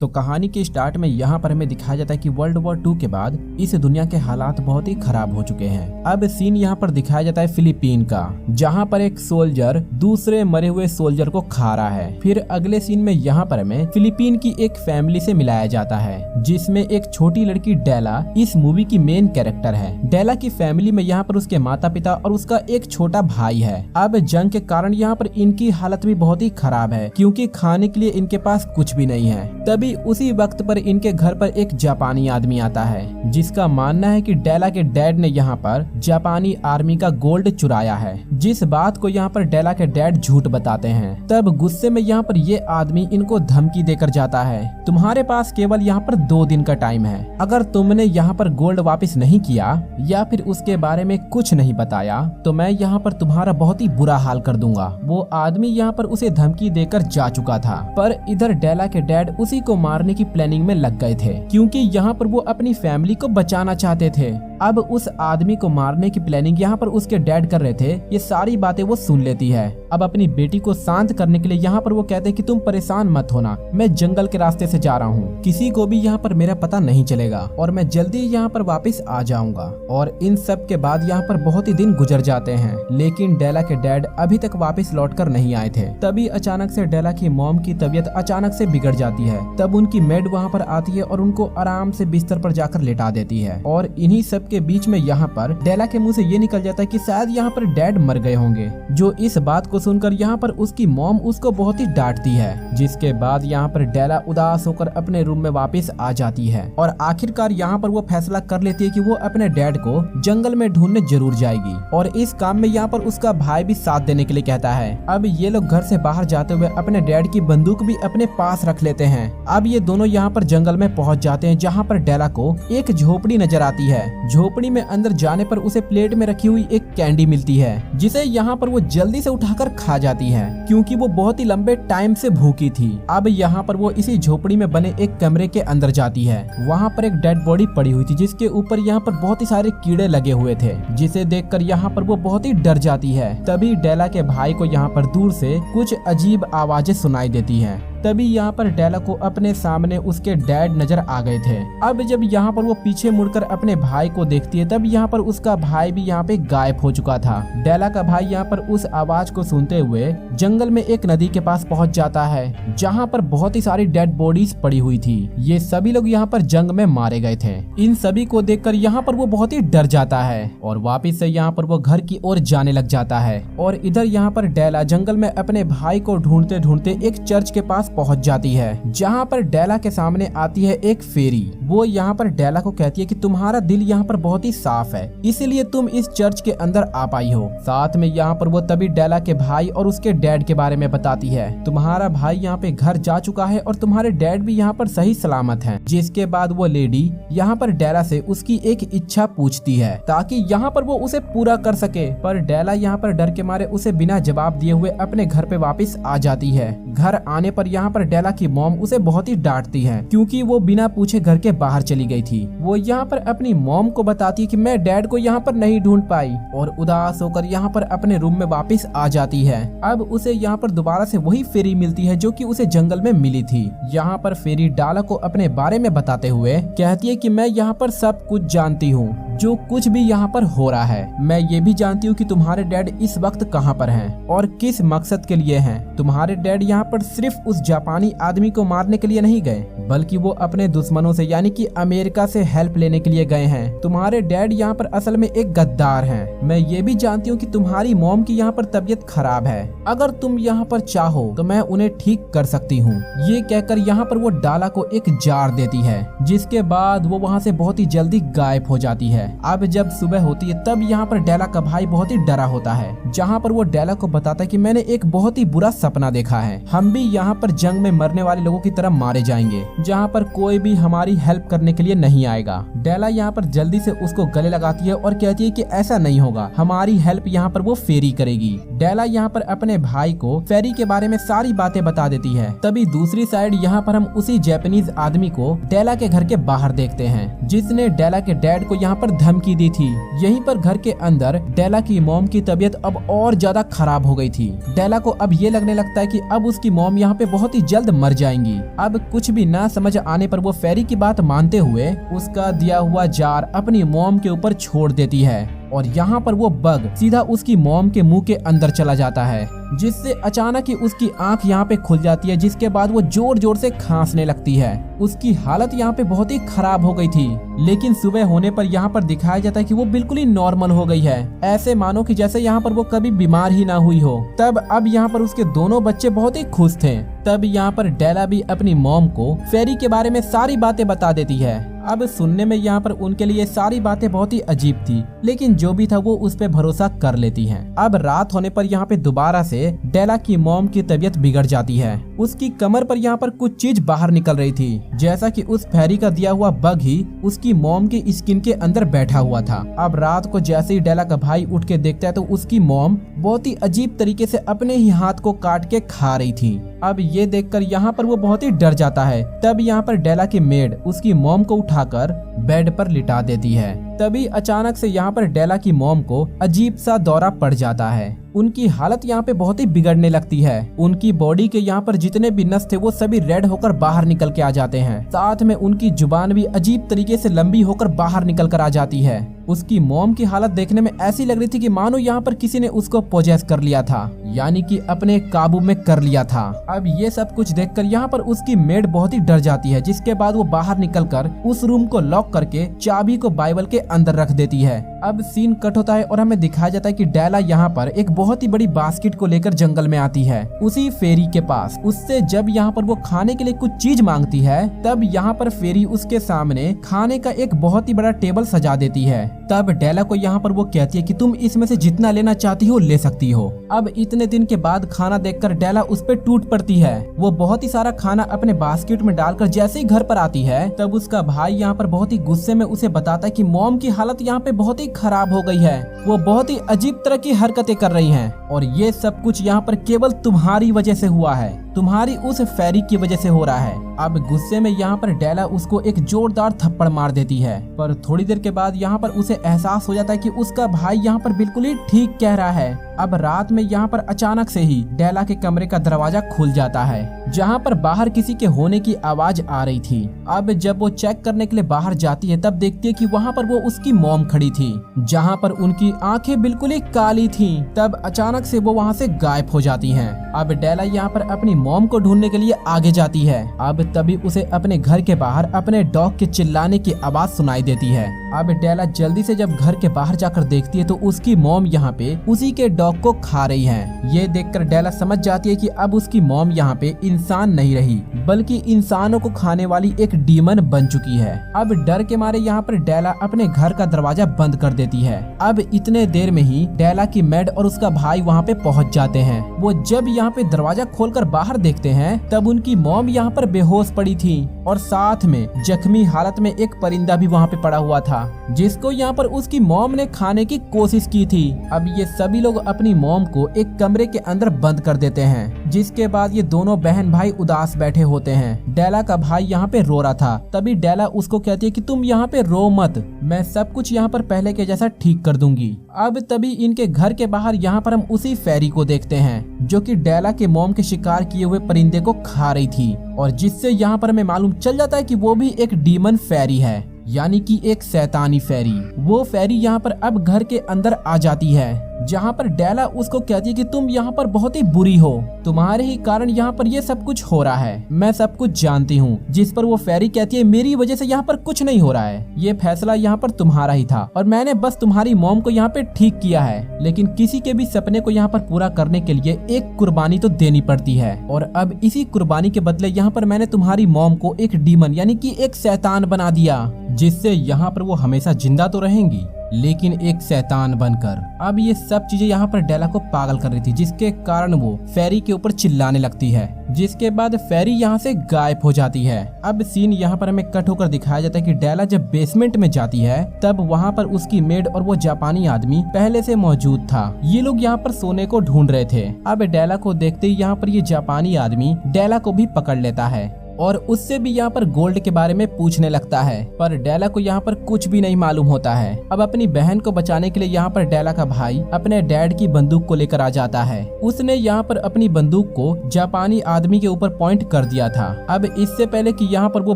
तो कहानी के स्टार्ट में यहाँ पर हमें दिखाया जाता है कि वर्ल्ड वॉर 2 के बाद इस दुनिया के हालात बहुत ही खराब हो चुके हैं। अब सीन यहाँ पर दिखाया जाता है फिलीपीन का, जहाँ पर एक सोल्जर दूसरे मरे हुए सोल्जर को खा रहा है। फिर अगले सीन में यहाँ पर हमें फिलीपीन की एक फैमिली से मिलाया जाता है, जिसमें एक छोटी लड़की डेला इस मूवी की मेन कैरेक्टर है। डेला की फैमिली में यहाँ पर उसके माता पिता और उसका एक छोटा भाई है। अब जंग के कारण यहाँ पर इनकी हालत भी बहुत ही खराब है, क्योंकि खाने के लिए इनके पास कुछ भी नहीं है। तभी उसी वक्त पर इनके घर पर एक जापानी आदमी आता है, जिसका मानना है कि डेला के डैड ने यहाँ पर जापानी आर्मी का गोल्ड चुराया है, जिस बात को यहाँ पर डेला के डैड झूठ बताते हैं। तब गुस्से में यहाँ पर ये आदमी इनको धमकी देकर जाता है, तुम्हारे पास केवल यहाँ पर 2 दिन का टाइम है। अगर तुमने यहाँ पर गोल्ड वापस नहीं किया या फिर उसके बारे में कुछ नहीं बताया तो मैं यहाँ पर तुम्हारा बहुत ही बुरा हाल कर दूंगा। वो आदमी यहाँ पर उसे धमकी देकर जा चुका था, पर इधर डेला के डैड उसी को मारने की प्लानिंग में लग गए थे, क्योंकि यहाँ पर वो अपनी फैमिली को बचाना चाहते थे। अब उस आदमी को मारने की प्लानिंग यहाँ पर उसके डैड कर रहे थे। ये सारी बातें वो सुन लेती है। अब अपनी बेटी को शांत करने के लिए यहाँ पर वो कहते हैं कि तुम परेशान मत होना, मैं जंगल के रास्ते से जा रहा हूँ, किसी को भी यहाँ पर मेरा पता नहीं चलेगा और मैं जल्दी यहाँ पर वापस आ जाऊंगा। और इन सब के बाद यहाँ पर बहुत ही दिन गुजर जाते हैं, लेकिन डेला के डैड अभी तक वापस लौट कर नहीं आए थे। तभी अचानक से डेला की मॉम की तबीयत अचानक से बिगड़ जाती है। तब उनकी मेड वहाँ पर आती है और उनको आराम से बिस्तर पर जाकर लेटा देती है। और इन्हीं सब के बीच में यहाँ पर डेला के मुंह से ये निकल जाता है कि शायद यहाँ पर डैड मर गए होंगे, जो इस बात को सुनकर यहाँ पर उसकी मॉम उसको बहुत ही डांटती है। जिसके बाद यहाँ पर डेला उदास होकर अपने रूम में वापस आ जाती है और आखिरकार यहाँ पर वो फैसला कर लेती है कि वो अपने डैड को जंगल में ढूंढने जरूर जाएगी। और इस काम में यहाँ पर उसका भाई भी साथ देने के लिए कहता है। अब ये लोग घर से बाहर जाते हुए अपने डैड की बंदूक भी अपने पास रख लेते हैं। अब ये दोनों यहाँ पर जंगल में पहुँच जाते हैं, जहाँ पर डेला को एक झोपड़ी नजर आती है। झोपड़ी में अंदर जाने पर उसे प्लेट में रखी हुई एक कैंडी मिलती है, जिसे यहाँ पर वो जल्दी से उठाकर खा जाती है, क्योंकि वो बहुत ही लंबे टाइम से भूखी थी। अब यहाँ पर वो इसी झोपड़ी में बने एक कमरे के अंदर जाती है। वहाँ पर एक डेड बॉडी पड़ी हुई थी, जिसके ऊपर यहाँ पर बहुत ही सारे कीड़े लगे हुए थे, जिसे देखकर यहाँ पर वो बहुत ही डर जाती है। तभी डेला के भाई को यहाँ पर दूर से कुछ अजीब आवाजें सुनाई देती हैं। तभी यहाँ पर डेला को अपने सामने उसके डैड नजर आ गए थे। अब जब यहाँ पर वो पीछे मुड़कर अपने भाई को देखती है, तब यहाँ पर उसका भाई भी यहाँ पे गायब हो चुका था। डेला का भाई यहाँ पर उस आवाज को सुनते हुए जंगल में एक नदी के पास पहुँच जाता है, जहाँ पर बहुत ही सारी डेड बॉडीज पड़ी हुई थी। ये सभी लोग यहाँ पर जंग में मारे गए थे। इन सभी को देखकर यहाँ पर वो बहुत ही डर जाता है और वापिस से यहाँ पर वो घर की ओर जाने लग जाता है। और इधर यहाँ पर डेला जंगल में अपने भाई को ढूंढते ढूंढते एक चर्च के पास पहुंच जाती है, जहां पर डेला के सामने आती है एक फेरी। वो यहाँ पर डेला को कहती है कि तुम्हारा दिल यहाँ पर बहुत ही साफ है, इसलिए तुम इस चर्च के अंदर आ पाई हो। साथ में यहाँ पर वो तभी डेला के भाई और उसके डैड के बारे में बताती है। तुम्हारा भाई यहाँ पे घर जा चुका है और तुम्हारे डैड भी यहाँ पर सही सलामत हैं। जिसके बाद वो लेडी यहाँ पर डेला से उसकी एक इच्छा पूछती है, ताकि यहाँ पर वो उसे पूरा कर सके। पर डेला यहाँ पर डर के मारे उसे बिना जवाब दिए हुए अपने घर पे वापस आ जाती है। घर आने पर यहाँ पर डेला की मॉम उसे बहुत ही डांटती है, क्योंकि वो बिना पूछे घर के बाहर चली गई थी। वो यहाँ पर अपनी मॉम को बताती है कि मैं डैड को यहाँ पर नहीं ढूंढ पाई, और उदास होकर यहाँ पर अपने रूम में वापस आ जाती है। अब उसे यहाँ पर दोबारा से वही फेरी मिलती है जो कि उसे जंगल में मिली थी। यहाँ पर फेरी डाला को अपने बारे में बताते हुए कहती है कि मैं यहाँ पर सब कुछ जानती हूँ, जो कुछ भी यहाँ पर हो रहा है। मैं ये भी जानती हूँ कि तुम्हारे डैड इस वक्त कहाँ पर हैं और किस मकसद के लिए हैं। तुम्हारे डैड यहाँ पर सिर्फ उस जापानी आदमी को मारने के लिए नहीं गए, बल्कि वो अपने दुश्मनों से यानी कि अमेरिका से हेल्प लेने के लिए गए हैं। तुम्हारे डैड यहाँ पर असल में एक गद्दार हैं। मैं ये भी जानती हूँ कि तुम्हारी मॉम की यहाँ पर तबीयत खराब है, अगर तुम यहाँ पर चाहो तो मैं उन्हें ठीक कर सकती हूँ। ये कहकर यहाँ पर वो डाला को एक जार देती है, जिसके बाद वो वहाँ से बहुत ही जल्दी गायब हो जाती है। अब जब सुबह होती है, तब यहाँ पर डेला का भाई बहुत ही डरा होता है, जहाँ पर वो डेला को बताता है कि मैंने एक बहुत ही बुरा सपना देखा है। हम भी यहाँ पर जंग में मरने वाले लोगों की तरह मारे जाएंगे, जहाँ पर कोई भी हमारी हेल्प करने के लिए नहीं आएगा। डेला यहाँ पर जल्दी से उसको गले लगाती है और कहती है कि ऐसा नहीं होगा, हमारी हेल्प यहाँ पर वो फेरी करेगी। डेला यहाँ पर अपने भाई को फेरी के बारे में सारी बातें बता देती है। तभी दूसरी साइड यहाँ पर हम उसी जापानीज आदमी को डेला के घर के बाहर देखते हैं, जिसने डेला के डैड को यहाँ पर धमकी दी थी। यहीं पर घर के अंदर डेला की मॉम की तबीयत अब और ज्यादा खराब हो गई थी। डेला को अब ये लगने लगता है कि अब उसकी मॉम यहाँ पे बहुत ही जल्द मर जाएंगी। अब कुछ भी ना समझ आने पर वो फेरी की बात मानते हुए उसका दिया हुआ जार अपनी मॉम के ऊपर छोड़ देती है और यहाँ पर वो बग सीधा उसकी मॉम के मुंह के अंदर चला जाता है, जिससे अचानक ही उसकी आंख यहाँ पे खुल जाती है, जिसके बाद वो जोर जोर से खांसने लगती है। उसकी हालत यहाँ पे बहुत ही खराब हो गई थी, लेकिन सुबह होने पर यहाँ पर दिखाया जाता है कि वो बिल्कुल ही नॉर्मल हो गई है, ऐसे मानो कि जैसे यहाँ पर वो कभी बीमार ही ना हुई हो। तब अब यहाँ पर उसके दोनों बच्चे बहुत ही खुश थे। तब यहाँ पर डेला भी अपनी मॉम को फेरी के बारे में सारी बातें बता देती है। अब सुनने में यहाँ पर उनके लिए सारी बातें बहुत ही अजीब थी, लेकिन जो भी था वो उस पे भरोसा कर लेती हैं। अब रात होने पर यहाँ पे दोबारा से डेला की मॉम की तबीयत बिगड़ जाती है। उसकी कमर पर यहाँ पर कुछ चीज बाहर निकल रही थी, जैसा कि उस फेरी का दिया हुआ बग ही उसकी मॉम की स्किन के अंदर बैठा हुआ था। अब रात को जैसे ही डेला का भाई उठ के देखता है तो उसकी मॉम बहुत ही अजीब तरीके से अपने ही हाथ को काट के खा रही थी। अब ये देखकर यहाँ पर वो बहुत ही डर जाता है। तब यहाँ पर डेला की मेड उसकी मॉम को उठाकर बेड पर लिटा देती है। तभी अचानक से यहाँ पर डेला की मॉम को अजीब सा दौरा पड़ जाता है। उनकी हालत यहाँ पे बहुत ही बिगड़ने लगती है। उनकी बॉडी के यहाँ पर जितने भी नस थे वो सभी रेड होकर बाहर निकल के आ जाते हैं। साथ में उनकी जुबान भी अजीब तरीके से लंबी होकर बाहर निकल कर आ जाती है। उसकी मॉम की हालत देखने में ऐसी लग रही थी कि मानो यहाँ पर किसी ने उसको पोजेस कर लिया था, यानी कि अपने काबू में कर लिया था। अब ये सब कुछ देखकर यहाँ पर उसकी मेड बहुत ही डर जाती है, जिसके बाद वो बाहर निकलकर उस रूम को लॉक करके चाबी को बाइबल के अंदर रख देती है। अब सीन कट होता है और हमें दिखाया जाता है कि डेला यहाँ पर एक बहुत ही बड़ी बास्केट को लेकर जंगल में आती है, उसी फेरी के पास। उससे जब यहाँ पर वो खाने के लिए कुछ चीज मांगती है, तब यहाँ पर फेरी उसके सामने खाने का एक बहुत ही बड़ा टेबल सजा देती है। तब डेला को यहाँ पर वो कहती है कि तुम इसमें से जितना लेना चाहती हो ले सकती हो। अब इतने दिन के बाद खाना देखकर डेला उस पर टूट पड़ती है। वो बहुत ही सारा खाना अपने बास्केट में डालकर जैसे ही घर पर आती है, तब उसका भाई यहाँ पर बहुत ही गुस्से में उसे बताता है कि मॉम की हालत यहाँ पे बहुत ही खराब हो गई है। वो बहुत ही अजीब तरह की हरकतें कर रही हैं और ये सब कुछ यहाँ पर केवल तुम्हारी वजह से हुआ है, तुम्हारी उस फेरी की वजह से हो रहा है। अब गुस्से में यहाँ पर डेला उसको एक जोरदार थप्पड़ मार देती है, पर थोड़ी देर के बाद यहाँ पर उसे एहसास हो जाता है कि उसका भाई यहाँ पर बिल्कुल ही ठीक कह रहा है। अब रात में यहाँ पर अचानक से ही डेला के कमरे का दरवाजा खुल जाता है, जहाँ पर बाहर किसी के होने की आवाज आ रही थी। अब जब वो चेक करने के लिए बाहर जाती है, तब देखती है कि वहाँ पर वो उसकी मॉम खड़ी थी, जहाँ पर उनकी आंखें बिल्कुल ही काली थीं। तब अचानक से वो वहाँ से गायब हो जाती हैं। अब डेला यहाँ पर अपनी मॉम को ढूंढने के लिए आगे जाती है। अब तभी उसे अपने घर के बाहर अपने डॉग के चिल्लाने की आवाज सुनाई देती है। अब डेला जल्दी से जब घर के बाहर जाकर देखती है तो उसकी मॉम यहाँ पे उसी के डॉग को खा रही है। ये देखकर डेला समझ जाती है कि अब उसकी मॉम यहाँ पे इंसान नहीं रही, बल्कि इंसानों को खाने वाली एक डीमन बन चुकी है। अब डर के मारे यहाँ पर डेला अपने घर का दरवाजा बंद कर देती है। अब इतने देर में ही डेला की मेड और उसका भाई वहाँ पे पहुँच जाते हैं। वो जब यहाँ पे दरवाजा खोलकर बाहर देखते हैं, तब उनकी मॉम यहाँ पर बेहोश पड़ी थी और साथ में जख्मी हालत में एक परिंदा भी वहाँ पे पड़ा हुआ था, जिसको यहाँ पर उसकी मॉम ने खाने की कोशिश की थी। अब ये सभी लोग अपनी मॉम को एक कमरे के अंदर बंद कर देते हैं, जिसके बाद ये दोनों बहन भाई उदास बैठे होते हैं। डेला का भाई यहाँ पे रो रहा था। तभी डेला उसको कहती है कि तुम यहाँ पे रो मत, मैं सब कुछ यहाँ पर पहले के जैसा ठीक कर दूंगी। अब तभी इनके घर के बाहर यहाँ पर हम उसी फेरी को देखते हैं, जो कि डेला के मॉम के शिकार किए हुए परिंदे को खा रही थी, और जिससे यहाँ पर हमें मालूम चल जाता है कि वो भी एक डीमन फेरी है, यानी कि एक शैतानी फेरी। वो फेरी यहाँ पर अब घर के अंदर आ जाती है, जहाँ पर डेला उसको कहती है कि तुम यहाँ पर बहुत ही बुरी हो, तुम्हारे ही कारण यहाँ पर ये सब कुछ हो रहा है, मैं सब कुछ जानती हूँ। जिस पर वो फेरी कहती है मेरी वजह से यहाँ पर कुछ नहीं हो रहा है, ये फैसला यहाँ पर तुम्हारा ही था और मैंने बस तुम्हारी मॉम को यहाँ पे ठीक किया है। लेकिन किसी के भी सपने को यहाँ पर पूरा करने के लिए एक कुर्बानी तो देनी पड़ती है, और अब इसी कुर्बानी के बदले यहाँ पर मैंने तुम्हारी मॉम को एक डीमन यानी कि एक शैतान बना दिया, जिससे यहाँ पर वो हमेशा जिंदा तो रहेंगी लेकिन एक शैतान बनकर। अब ये सब चीजें यहाँ पर डेला को पागल कर रही थी, जिसके कारण वो फेरी के ऊपर चिल्लाने लगती है, जिसके बाद फेरी यहाँ से गायब हो जाती है। अब सीन यहाँ पर हमें कट होकर दिखाया जाता है कि डेला जब बेसमेंट में जाती है, तब वहाँ पर उसकी मेड और वो जापानी आदमी पहले से मौजूद था। ये लोग यहाँ पर सोने को ढूंढ रहे थे। अब डेला को देखते ही यहाँ पर ये जापानी आदमी डेला को भी पकड़ लेता है और उससे भी यहाँ पर गोल्ड के बारे में पूछने लगता है, पर डेला को यहाँ पर कुछ भी नहीं मालूम होता है। अब अपनी बहन को बचाने के लिए यहाँ पर डेला का भाई अपने डैड की बंदूक को लेकर आ जाता है। उसने यहाँ पर अपनी बंदूक को जापानी आदमी के ऊपर पॉइंट कर दिया था। अब इससे पहले कि यहाँ पर वो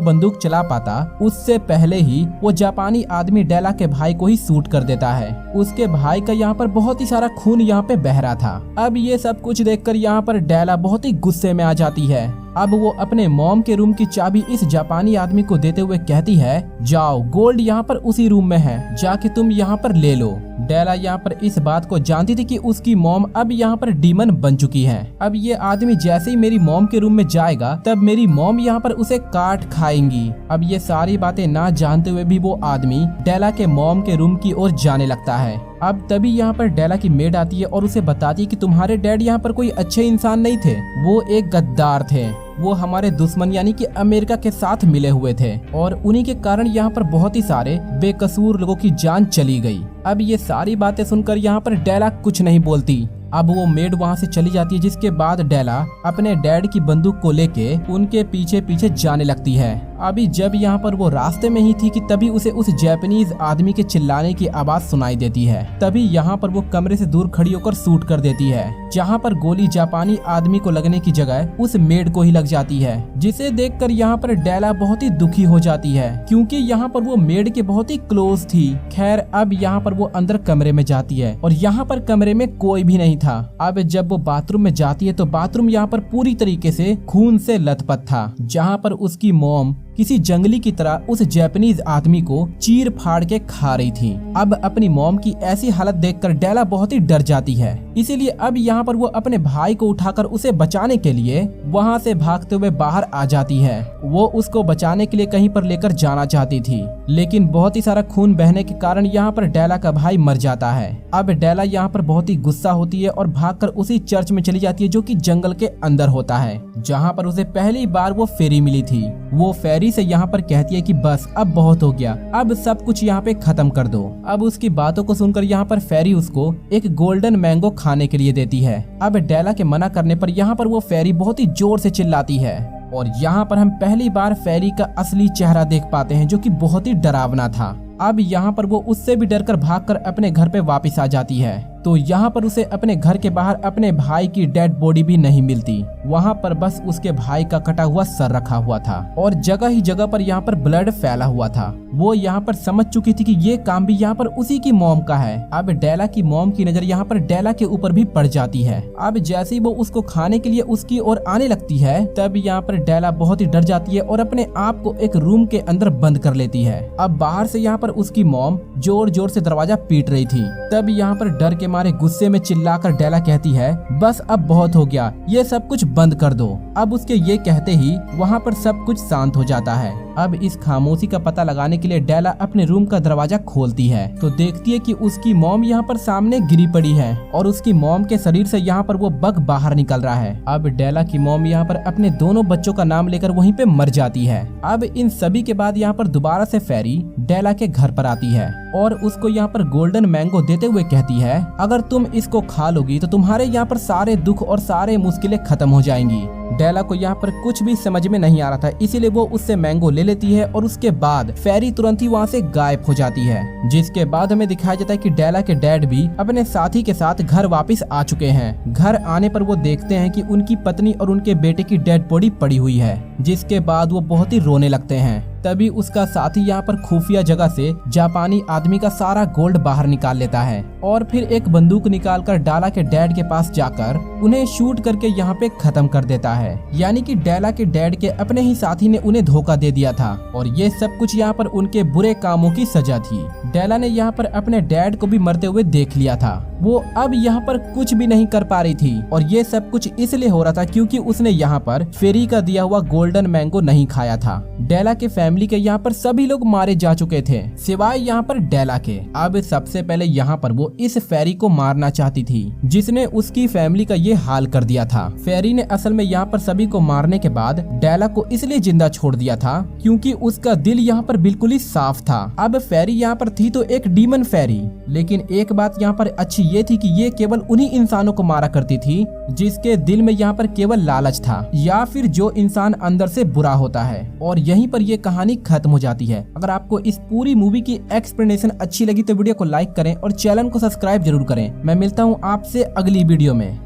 बंदूक चला पाता, उससे पहले ही वो जापानी आदमी डेला के भाई को ही शूट कर देता है। उसके भाई का यहाँ पर बहुत ही सारा खून यहाँ पे बह रहा था। अब ये सब कुछ देखकर यहाँ पर डेला बहुत ही गुस्से में आ जाती है। अब वो अपने मॉम के रूम की चाबी इस जापानी आदमी को देते हुए कहती है, जाओ गोल्ड यहाँ पर उसी रूम में है, जाके तुम यहाँ पर ले लो। डेला यहाँ पर इस बात को जानती थी कि उसकी मॉम अब यहाँ पर डीमन बन चुकी है। अब ये आदमी जैसे ही मेरी मॉम के रूम में जाएगा तब मेरी मॉम यहाँ पर उसे काट खाएंगी। अब ये सारी बातें ना जानते हुए भी वो आदमी डेला के मॉम के रूम की ओर जाने लगता है। अब तभी यहाँ पर डेला की मेड आती है और उसे बताती है कि तुम्हारे डैड यहाँ पर कोई अच्छे इंसान नहीं थे, वो एक गद्दार थे। वो हमारे दुश्मन यानी कि अमेरिका के साथ मिले हुए थे और उन्हीं के कारण यहाँ पर बहुत ही सारे बेकसूर लोगों की जान चली गई। अब ये सारी बातें सुनकर यहाँ पर डेला कुछ नहीं बोलती। अब वो मेड वहाँ से चली जाती है, जिसके बाद डेला अपने डैड की बंदूक को लेके उनके पीछे पीछे जाने लगती है। अभी जब यहाँ पर वो रास्ते में ही थी कि तभी उसे उस जापानीज आदमी के चिल्लाने की आवाज सुनाई देती है। तभी यहाँ पर वो कमरे से दूर खड़ी होकर शूट कर देती है, जहाँ पर गोली जापानी आदमी को लगने की जगह उस मेड को ही लग जाती है, जिसे देखकर यहाँ पर डेला बहुत ही दुखी हो जाती है, क्योंकि यहाँ पर वो मेड के बहुत ही क्लोज थी। खैर अब यहाँ पर वो अंदर कमरे में जाती है और यहाँ पर कमरे में कोई भी नहीं था। अब जब वो बाथरूम में जाती है तो बाथरूम यहाँ पर पूरी तरीके से खून से लथपथ था, जहाँ पर उसकी मॉम किसी जंगली की तरह उस जापानीज आदमी को चीर फाड़ के खा रही थी। अब अपनी मॉम की ऐसी हालत देखकर डेला बहुत ही डर जाती है, इसीलिए अब यहाँ पर वो अपने भाई को उठाकर उसे बचाने के लिए वहाँ से भागते हुए बाहर आ जाती है। वो उसको बचाने के लिए कहीं पर लेकर जाना चाहती थी, लेकिन बहुत ही सारा खून बहने के कारण यहाँ पर डेला का भाई मर जाता है। अब डेला यहाँ पर बहुत ही गुस्सा होती है और भागकर उसी चर्च में चली जाती है, जो कि जंगल के अंदर होता है, जहाँ पर उसे पहली बार वो फेरी मिली थी। वो फेरी से यहाँ पर कहती है कि बस अब बहुत हो गया, अब सब कुछ यहाँ पे खत्म कर दो। अब उसकी बातों को सुनकर यहाँ पर फेरी उसको एक गोल्डन मैंगो खाने के लिए देती है। अब डेला के मना करने पर यहाँ पर वो फेरी बहुत ही जोर से चिल्लाती है और यहाँ पर हम पहली बार फेरी का असली चेहरा देख पाते हैं, जो कि बहुत ही डरावना था। अब यहाँ पर वो उससे भी डरकर भागकर अपने घर पे वापस आ जाती है, तो यहाँ पर उसे अपने घर के बाहर अपने भाई की डेड बॉडी भी नहीं मिलती। वहाँ पर बस उसके भाई का कटा हुआ सर रखा हुआ था और जगह ही जगह पर यहाँ पर ब्लड फैला हुआ था। वो यहाँ पर समझ चुकी थी कि ये काम भी यहाँ पर उसी की मॉम का है। अब डेला की मॉम की नजर यहाँ पर डेला के ऊपर भी पड़ जाती है। अब जैसे ही वो उसको खाने के लिए उसकी ओर आने लगती है, तब यहाँ पर डेला बहुत ही डर जाती है और अपने आप को एक रूम के अंदर बंद कर लेती है। अब बाहर से यहाँ पर उसकी मॉम जोर जोर से दरवाजा पीट रही थी। तब यहाँ पर डर के मारे गुस्से में चिल्लाकर डेला कहती है, बस अब बहुत हो गया, ये सब कुछ बंद कर दो। अब उसके ये कहते ही वहाँ पर सब कुछ शांत हो जाता है। अब इस खामोशी का पता लगाने के लिए डेला अपने रूम का दरवाजा खोलती है तो देखती है कि उसकी मॉम यहाँ पर सामने गिरी पड़ी है और उसकी मॉम के शरीर से यहाँ पर वो बग बाहर निकल रहा है। अब डेला की मॉम यहाँ पर अपने दोनों बच्चों का नाम लेकर वहीं पे मर जाती है। अब इन सभी के बाद यहाँ पर दोबारा से फेरी डेला के घर पर आती है और उसको यहाँ पर गोल्डन मैंगो देते हुए कहती है, अगर तुम इसको खा लोगी तो तुम्हारे यहाँ पर सारे दुख और सारे मुश्किलें खत्म हो जाएंगी। डेला को यहाँ पर कुछ भी समझ में नहीं आ रहा था, इसीलिए वो उससे मैंगो ले लेती है और उसके बाद फेरी तुरंत ही वहाँ से गायब हो जाती है। जिसके बाद हमें दिखाया जाता है कि डेला के डैड भी अपने साथी के साथ घर वापस आ चुके हैं। घर आने पर वो देखते हैं कि उनकी पत्नी और उनके बेटे की डेड बॉडी पड़ी हुई है, जिसके बाद वो बहुत ही रोने लगते हैं। तभी उसका साथी यहाँ पर खुफिया जगह से जापानी आदमी का सारा गोल्ड बाहर निकाल लेता है और फिर एक बंदूक निकालकर डेला के डैड के पास जाकर उन्हें शूट करके यहाँ पे खत्म कर देता है। यानी कि डेला के डैड के अपने ही साथी ने उन्हें धोखा दे दिया था और ये सब कुछ यहाँ पर उनके बुरे कामों की सजा थी। डेला ने यहाँ पर अपने डैड को भी मरते हुए देख लिया था। वो अब यहाँ पर कुछ भी नहीं कर पा रही थी और ये सब कुछ इसलिए हो रहा था क्योंकि उसने यहाँ पर फेरी का दिया हुआ गोल्डन मैंगो नहीं खाया था। डेला के फैमिली के यहाँ पर सभी लोग मारे जा चुके थे सिवाय यहाँ पर डेला के। अब सबसे पहले यहाँ पर वो इस फेरी को मारना चाहती थी जिसने उसकी फैमिली का ये हाल कर दिया था। फेरी ने असल में यहाँ पर सभी को मारने के बाद डेला को इसलिए जिंदा छोड़ दिया था क्योंकि उसका दिल यहाँ पर बिल्कुल ही साफ था। अब फेरी यहाँ पर थी तो एक डीमन फेरी, लेकिन एक बात यहाँ पर अच्छी ये थी कि ये केवल उन्हीं इंसानों को मारा करती थी जिसके दिल में यहाँ पर केवल लालच था या फिर जो इंसान अंदर से बुरा होता है। और यहीं पर ये कहानी खत्म हो जाती है। अगर आपको इस पूरी मूवी की एक्सप्लेनेशन अच्छी लगी तो वीडियो को लाइक करें और चैनल को सब्सक्राइब जरूर करें। मैं मिलता हूँ आपसे अगली वीडियो में।